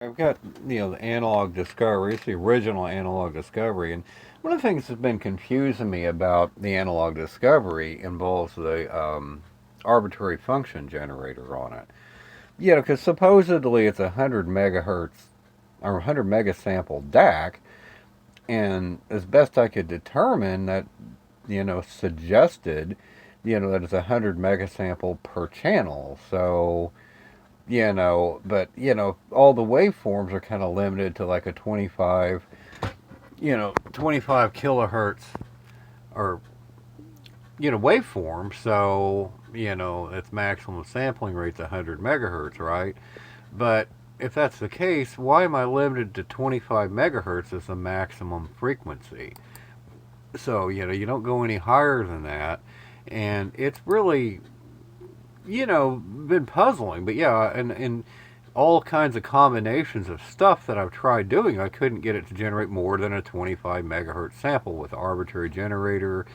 I've got, the analog discovery. It's the original analog discovery. And one of the things that's been confusing me about the analog discovery involves the arbitrary function generator on it. Because supposedly it's a 100 megahertz or 100 megasample DAC. And as best I could determine, that, suggested, that it's a 100 megasample per channel. So, but all the waveforms are kind of limited to like a 25 kilohertz or waveform. So its maximum sampling rate's 100 megahertz, right? But if that's the case, why am I limited to 25 megahertz as the maximum frequency? So you don't go any higher than that, and it's really been puzzling. But yeah, and all kinds of combinations of stuff that I've tried doing, I couldn't get it to generate more than a 25 megahertz sample with arbitrary generator.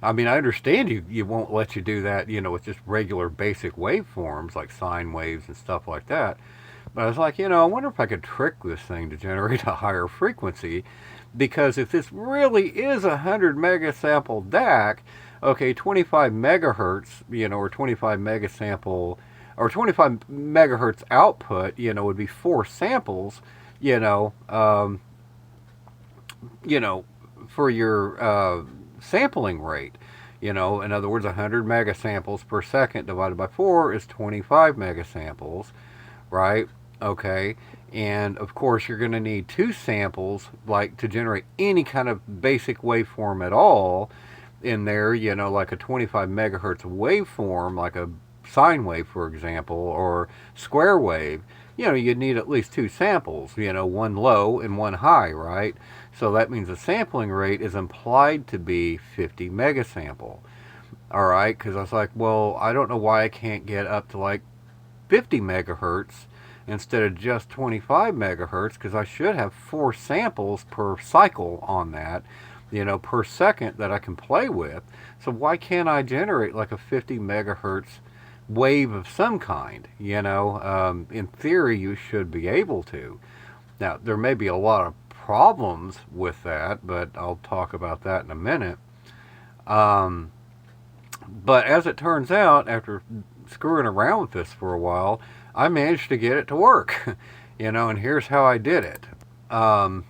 I mean, I understand you won't let you do that, with just regular basic waveforms like sine waves and stuff like that. But I was like, I wonder if I could trick this thing to generate a higher frequency, because if this really is a 100 megasample DAC, okay, 25 megahertz, or 25 megasample, or 25 megahertz output, would be 4 samples, you know, um, you know, for your sampling rate. In other words, 100 megasamples per second divided by 4 is 25 megasamples, right? Okay. And of course, you're going to need 2 samples, like to generate any kind of basic waveform at all in there, like a 25 megahertz waveform, like a sine wave, for example, or square wave. You'd need at least 2 samples, one low and one high, right? So that means the sampling rate is implied to be 50 megasample. All right, because I was like, well, I don't know why I can't get up to like 50 megahertz instead of just 25 megahertz, because I should have 4 samples per cycle on that, per second that I can play with. So why can't I generate like a 50 megahertz wave of some kind? In theory, you should be able to. Now, there may be a lot of problems with that, but I'll talk about that in a minute. Um, but as it turns out, after screwing around with this for a while, I managed to get it to work. And here's how I did it. Um,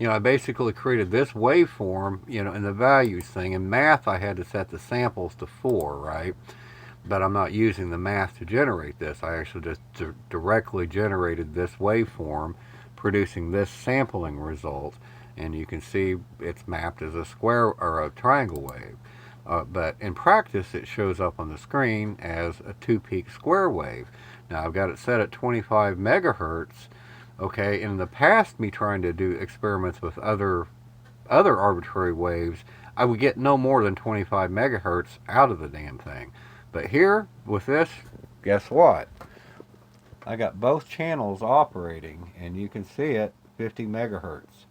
I basically created this waveform, in the values thing. In math, I had to set the samples to 4, right? But I'm not using the math to generate this. I actually just directly generated this waveform, producing this sampling result. And you can see it's mapped as a square or a triangle wave. But in practice, it shows up on the screen as a 2-peak square wave. Now, I've got it set at 25 megahertz. Okay, in the past, me trying to do experiments with other arbitrary waves, I would get no more than 25 megahertz out of the damn thing. But here, with this, guess what? I got both channels operating, and you can see it, 50 megahertz.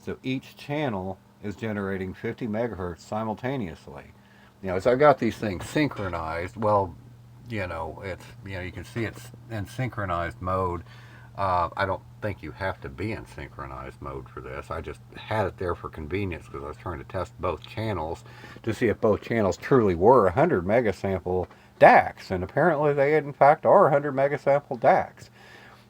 So each channel is generating 50 megahertz simultaneously. As I've got these things synchronized, well, it's, you can see it's in synchronized mode. I don't think you have to be in synchronized mode for this. I just had it there for convenience because I was trying to test both channels to see if both channels truly were 100 megasample DACs. And apparently they, in fact, are 100 megasample DACs.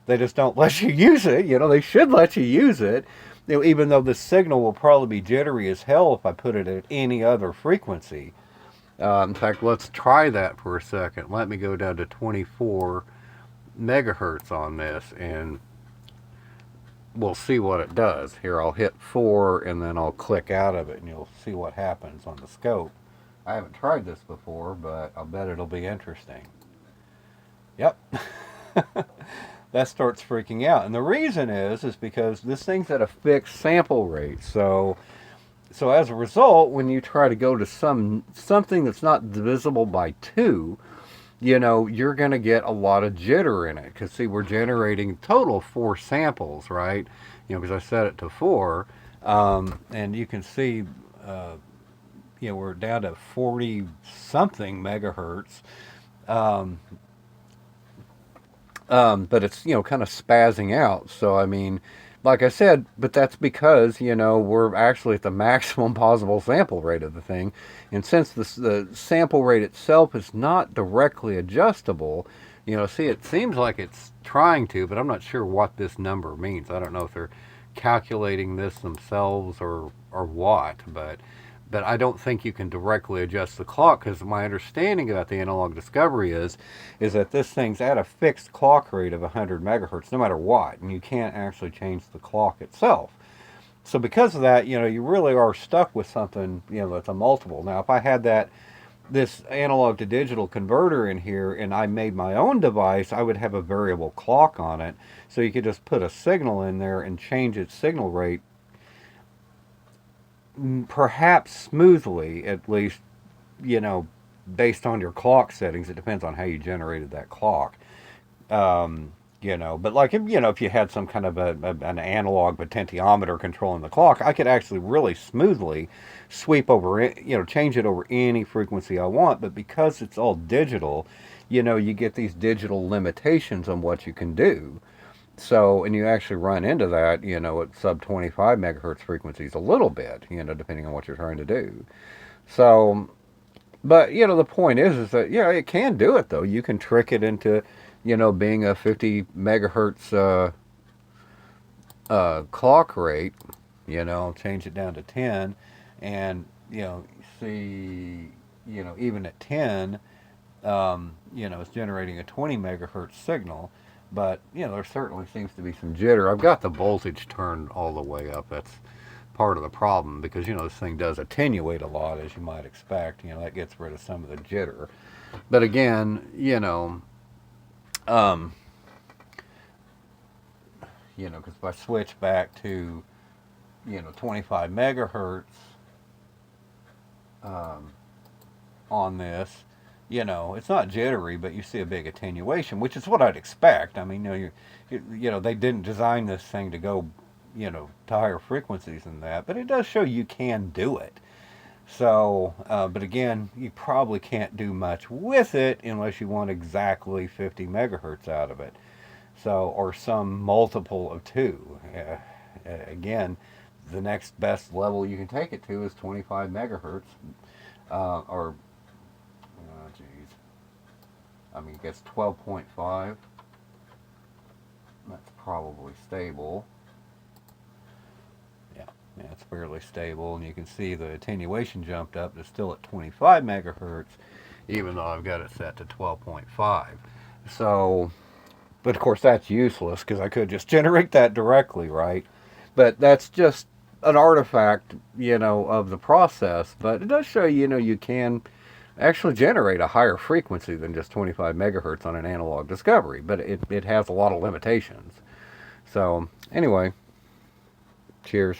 They just don't let you use it. They should let you use it. Even though the signal will probably be jittery as hell if I put it at any other frequency. In fact, let's try that for a second. Let me go down to 24 megahertz on this, and we'll see what it does. Here, I'll hit 4 and then I'll click out of it, and you'll see what happens on the scope. I haven't tried this before, but I'll bet it'll be interesting. Yep. That starts freaking out. And the reason is because this thing's at a fixed sample rate. So as a result, when you try to go to something that's not divisible by 2, you're going to get a lot of jitter in it. Because, see, we're generating total 4 samples, right? Because I set it to 4. And you can see, we're down to 40-something megahertz. But it's, kind of spazzing out. So, I mean, like I said, but that's because, we're actually at the maximum possible sample rate of the thing. And since the sample rate itself is not directly adjustable, see, it seems like it's trying to, but I'm not sure what this number means. I don't know if they're calculating this themselves or what, but I don't think you can directly adjust the clock, because my understanding about the analog discovery is that this thing's at a fixed clock rate of 100 megahertz no matter what, and you can't actually change the clock itself. So because of that, you really are stuck with something, that's a multiple. Now, if I had this analog to digital converter in here and I made my own device, I would have a variable clock on it. So you could just put a signal in there and change its signal rate, perhaps smoothly, at least, based on your clock settings. It depends on how you generated that clock. But like, if you had some kind of an analog potentiometer controlling the clock, I could actually really smoothly sweep over it, change it over any frequency I want. But because it's all digital, you get these digital limitations on what you can do. So, and you actually run into that, at sub 25 megahertz frequencies a little bit, depending on what you're trying to do. So, but, the point is that, it can do it, though. You can trick it into, being a 50 megahertz clock rate, change it down to 10, and, see, even at 10, it's generating a 20 megahertz signal. But, there certainly seems to be some jitter. I've got the voltage turned all the way up. That's part of the problem, because, this thing does attenuate a lot, as you might expect. That gets rid of some of the jitter. But again, because if I switch back to, 25 megahertz on this, it's not jittery, but you see a big attenuation, which is what I'd expect. I mean, they didn't design this thing to go, to higher frequencies than that, but it does show you can do it. So, but again, you probably can't do much with it unless you want exactly 50 megahertz out of it. So, or some multiple of 2. Again, the next best level you can take it to is 25 megahertz, or I mean, it gets 12.5. That's probably stable. Yeah, it's fairly stable. And you can see the attenuation jumped up. It's still at 25 megahertz, even though I've got it set to 12.5. So, but of course that's useless, because I could just generate that directly, right? But that's just an artifact, of the process. But it does show, you can actually generate a higher frequency than just 25 megahertz on an analog discovery, but it has a lot of limitations. So anyway, cheers.